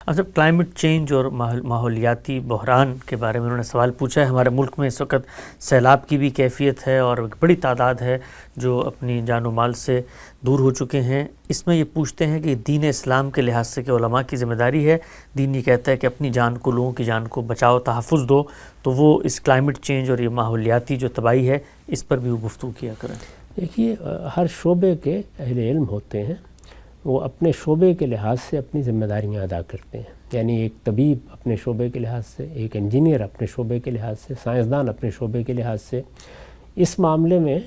اب جب climate change اور ماحولیاتی بحران کے بارے میں انہوں نے سوال پوچھا ہے، ہمارے ملک میں اس وقت سیلاب کی بھی کیفیت ہے اور ایک بڑی تعداد ہے جو اپنی جان و مال سے دور ہو چکے ہیں۔ اس میں یہ پوچھتے ہیں کہ دین اسلام کے لحاظ سے کہ علماء کی ذمہ داری ہے، دین یہ کہتا ہے کہ اپنی جان کو، لوگوں کی جان کو بچاؤ، تحفظ دو، تو وہ اس کلائمیٹ چینج اور یہ ماحولیاتی جو تباہی ہے اس پر بھی وہ گفتگو کیا کریں۔ دیکھیے، ہر شعبے کے اہل علم ہوتے ہیں، وہ اپنے شعبے کے لحاظ سے اپنی ذمہ داریاں ادا کرتے ہیں۔ یعنی ایک طبیب اپنے شعبے کے لحاظ سے، ایک انجینئر اپنے شعبے کے لحاظ سے، سائنسدان اپنے شعبے کے لحاظ سے۔ اس معاملے میں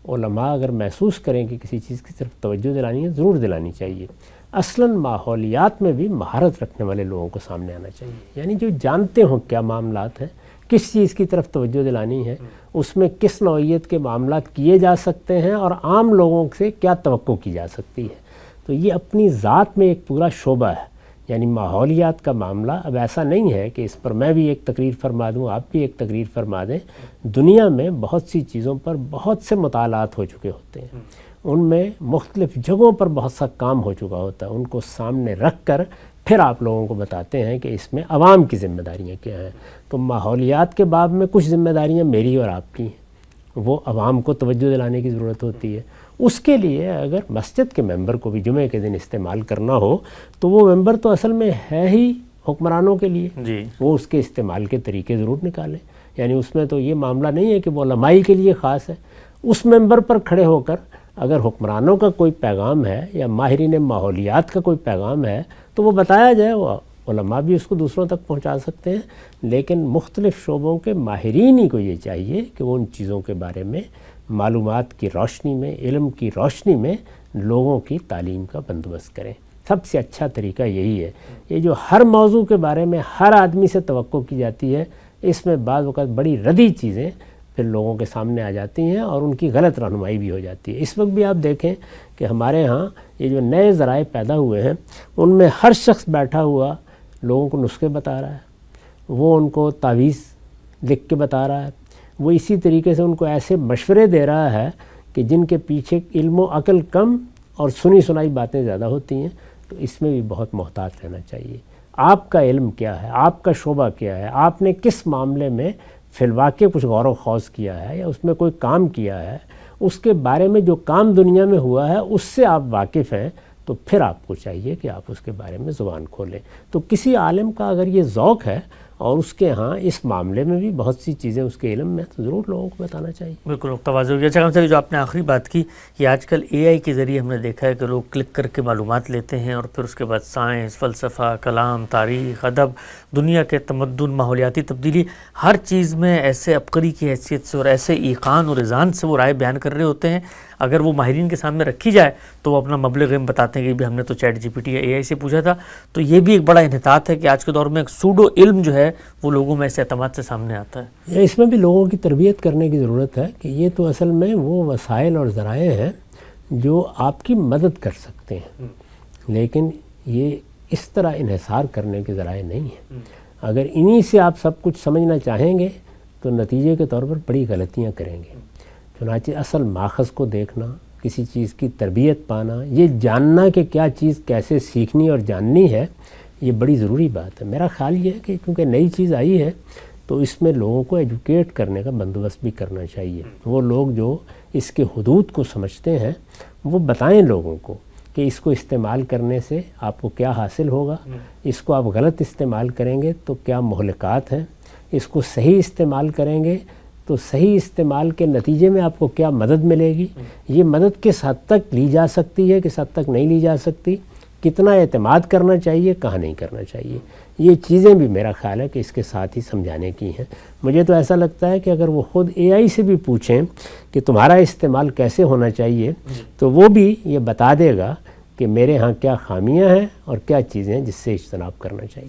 علماء اگر محسوس کریں کہ کسی چیز کی طرف توجہ دلانی ہے، ضرور دلانی چاہیے۔ اصلاً ماحولیات میں بھی مہارت رکھنے والے لوگوں کو سامنے آنا چاہیے، یعنی جو جانتے ہوں کیا معاملات ہیں، کس چیز کی طرف توجہ دلانی ہے، اس میں کس نوعیت کے معاملات کیے جا سکتے ہیں اور عام لوگوں سے کیا توقع کی جا سکتی ہے۔ تو یہ اپنی ذات میں ایک پورا شعبہ ہے۔ یعنی ماحولیات کا معاملہ اب ایسا نہیں ہے کہ اس پر میں بھی ایک تقریر فرما دوں، آپ بھی ایک تقریر فرما دیں۔ دنیا میں بہت سی چیزوں پر بہت سے مطالعات ہو چکے ہوتے ہیں، ان میں مختلف جگہوں پر بہت سا کام ہو چکا ہوتا ہے، ان کو سامنے رکھ کر پھر آپ لوگوں کو بتاتے ہیں کہ اس میں عوام کی ذمہ داریاں کیا ہیں۔ تو ماحولیات کے باب میں کچھ ذمہ داریاں میری اور آپ کی ہیں، وہ عوام کو توجہ دلانے کی ضرورت ہوتی ہے۔ اس کے لیے اگر مسجد کے ممبر کو بھی جمعے کے دن استعمال کرنا ہو تو وہ ممبر تو اصل میں ہے ہی حکمرانوں کے لیے، وہ اس کے استعمال کے طریقے ضرور نکالیں۔ یعنی اس میں تو یہ معاملہ نہیں ہے کہ وہ علمائی کے لیے خاص ہے۔ اس ممبر پر کھڑے ہو کر اگر حکمرانوں کا کوئی پیغام ہے یا ماہرین ماحولیات کا کوئی پیغام ہے تو وہ بتایا جائے، وہ علماء بھی اس کو دوسروں تک پہنچا سکتے ہیں۔ لیکن مختلف شعبوں کے ماہرین ہی کو یہ چاہیے کہ وہ ان چیزوں کے بارے میں معلومات کی روشنی میں، علم کی روشنی میں لوگوں کی تعلیم کا بندوبست کریں۔ سب سے اچھا طریقہ یہی ہے۔ یہ جو ہر موضوع کے بارے میں ہر آدمی سے توقع کی جاتی ہے، اس میں بعض اوقات بڑی ردی چیزیں پھر لوگوں کے سامنے آ جاتی ہیں اور ان کی غلط رہنمائی بھی ہو جاتی ہے۔ اس وقت بھی آپ دیکھیں کہ ہمارے ہاں یہ جو نئے ذرائع پیدا ہوئے ہیں، ان میں ہر شخص بیٹھا ہوا لوگوں کو نسخے بتا رہا ہے، وہ ان کو تعویذ لکھ کے بتا رہا ہے، وہ اسی طریقے سے ان کو ایسے مشورے دے رہا ہے کہ جن کے پیچھے علم و عقل کم اور سنی سنائی باتیں زیادہ ہوتی ہیں۔ تو اس میں بھی بہت محتاط رہنا چاہیے۔ آپ کا علم کیا ہے، آپ کا شعبہ کیا ہے، آپ نے کس معاملے میں فی الواقع کچھ غور و خوض کیا ہے یا اس میں کوئی کام کیا ہے، اس کے بارے میں جو کام دنیا میں ہوا ہے اس سے آپ واقف ہیں، تو پھر آپ کو چاہیے کہ آپ اس کے بارے میں زبان کھولیں۔ تو کسی عالم کا اگر یہ ذوق ہے اور اس کے ہاں اس معاملے میں بھی بہت سی چیزیں اس کے علم میں، تو ضرور لوگوں کو بتانا چاہیے۔ بالکل واضح ہو گیا۔ اچھا صاحب، جو آپ نے آخری بات کی، یہ آج کل اے آئی کے ذریعے ہم نے دیکھا ہے کہ لوگ کلک کر کے معلومات لیتے ہیں اور پھر اس کے بعد سائنس، فلسفہ، کلام، تاریخ، ادب، دنیا کے تمدن، ماحولیاتی تبدیلی، ہر چیز میں ایسے عبقری کی حیثیت سے اور ایسے ایقان اور اذعان سے وہ رائے بیان کر رہے ہوتے ہیں، اگر وہ ماہرین کے سامنے رکھی جائے تو وہ اپنا مبلغ علم بتاتے ہیں کہ بھی ہم نے تو چیٹ جی پی ٹی یا اے آئی سے پوچھا تھا۔ تو یہ بھی ایک بڑا انحطاط ہے کہ آج کے دور میں ایک سوڈو علم جو ہے وہ لوگوں میں ایسے اعتماد سے سامنے آتا ہے۔ اس میں بھی لوگوں کی تربیت کرنے کی ضرورت ہے کہ یہ تو اصل میں وہ وسائل اور ذرائع ہیں جو آپ کی مدد کر سکتے ہیں، لیکن یہ اس طرح انحصار کرنے کے ذرائع نہیں ہیں۔ اگر انہی سے آپ سب کچھ سمجھنا چاہیں گے تو نتیجے کے طور پر بڑی غلطیاں کریں گے۔ چنانچہ اصل ماخذ کو دیکھنا، کسی چیز کی تربیت پانا، یہ جاننا کہ کیا چیز کیسے سیکھنی اور جاننی ہے، یہ بڑی ضروری بات ہے۔ میرا خیال یہ ہے کہ کیونکہ نئی چیز آئی ہے تو اس میں لوگوں کو ایجوکیٹ کرنے کا بندوبست بھی کرنا چاہیے۔ وہ لوگ جو اس کے حدود کو سمجھتے ہیں وہ بتائیں لوگوں کو کہ اس کو استعمال کرنے سے آپ کو کیا حاصل ہوگا، اس کو آپ غلط استعمال کریں گے تو کیا مہلکات ہیں، اس کو صحیح استعمال کریں گے تو صحیح استعمال کے نتیجے میں آپ کو کیا مدد ملے گی، یہ مدد کس حد تک لی جا سکتی ہے، کس حد تک نہیں لی جا سکتی، کتنا اعتماد کرنا چاہیے، کہاں نہیں کرنا چاہیے، یہ چیزیں بھی میرا خیال ہے کہ اس کے ساتھ ہی سمجھانے کی ہیں۔ مجھے تو ایسا لگتا ہے کہ اگر وہ خود اے آئی سے بھی پوچھیں کہ تمہارا استعمال کیسے ہونا چاہیے تو وہ بھی یہ بتا دے گا کہ میرے ہاں کیا خامیاں ہیں اور کیا چیزیں ہیں جس سے اجتناب کرنا چاہیے۔